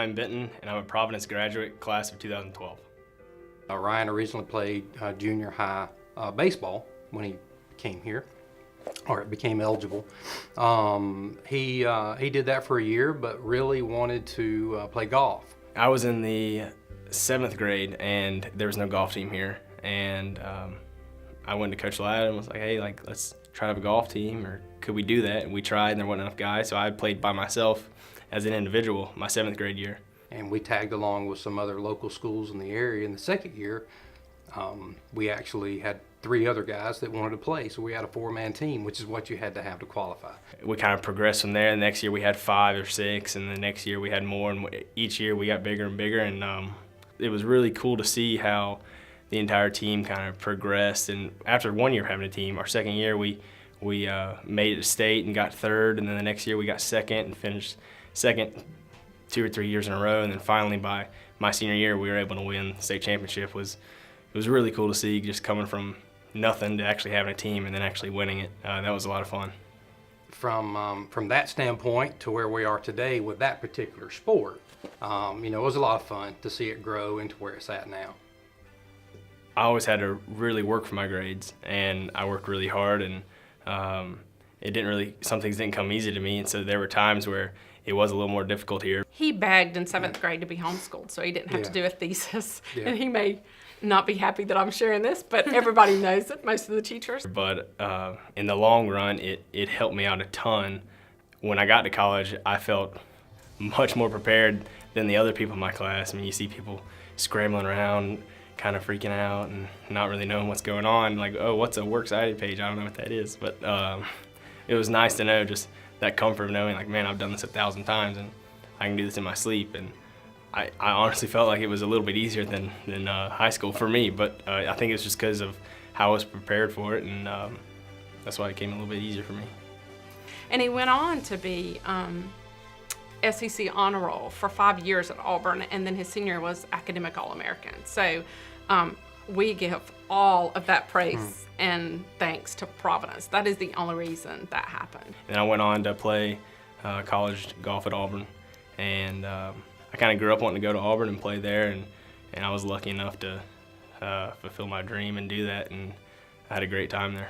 I'm Benton, and I'm a Providence graduate, class of 2012. Ryan originally played junior high baseball when he came here, or became eligible. He did that for a year, but really wanted to play golf. I was in the 7th grade, and there was no golf team here, and I went to Coach Ladd and was like, hey, let's try to have a golf team, or could we do that? And we tried, and there wasn't enough guys, so I played by myself as an individual my 7th grade year. And we tagged along with some other local schools in the area. In the second year, we actually had 3 other guys that wanted to play, so we had a 4-man team, which is what you had to have to qualify. We kind of progressed from there. The next year we had 5 or 6, and the next year we had more, and each year we got bigger and bigger, and it was really cool to see how the entire team kind of progressed. And after 1 year of having a team, our second year we made it to state and got 3rd, and then the next year we got 2nd and finished 2nd 2 or 3 years in a row, and then finally by my senior year we were able to win the state championship. It was really cool to see, just coming from nothing to actually having a team and then actually winning it. That was a lot of fun. From that standpoint to where we are today with that particular sport, it was a lot of fun to see it grow into where it's at now. I always had to really work for my grades, and I worked really hard, and some things didn't come easy to me, and so there were times where it was a little more difficult here. He begged in 7th grade to be homeschooled, so he didn't have to do a thesis. Yeah. And he may not be happy that I'm sharing this, but everybody knows it, most of the teachers. But in the long run, it helped me out a ton. When I got to college, I felt much more prepared than the other people in my class. I mean, you see people scrambling around, kind of freaking out and not really knowing what's going on. Like, oh, what's a works cited page? I don't know what that is. But it was nice to know just that comfort of knowing, like, man, I've done this 1,000 times and I can do this in my sleep. And I honestly felt like it was a little bit easier than high school for me, but I think it's just because of how I was prepared for it, and that's why it came a little bit easier for me. And he went on to be SEC honor roll for 5 years at Auburn, and then his senior was academic All-American. So we give all of that praise and thanks to Providence. That is the only reason that happened. And I went on to play college golf at Auburn, and I kind of grew up wanting to go to Auburn and play there, and I was lucky enough to fulfill my dream and do that, and I had a great time there.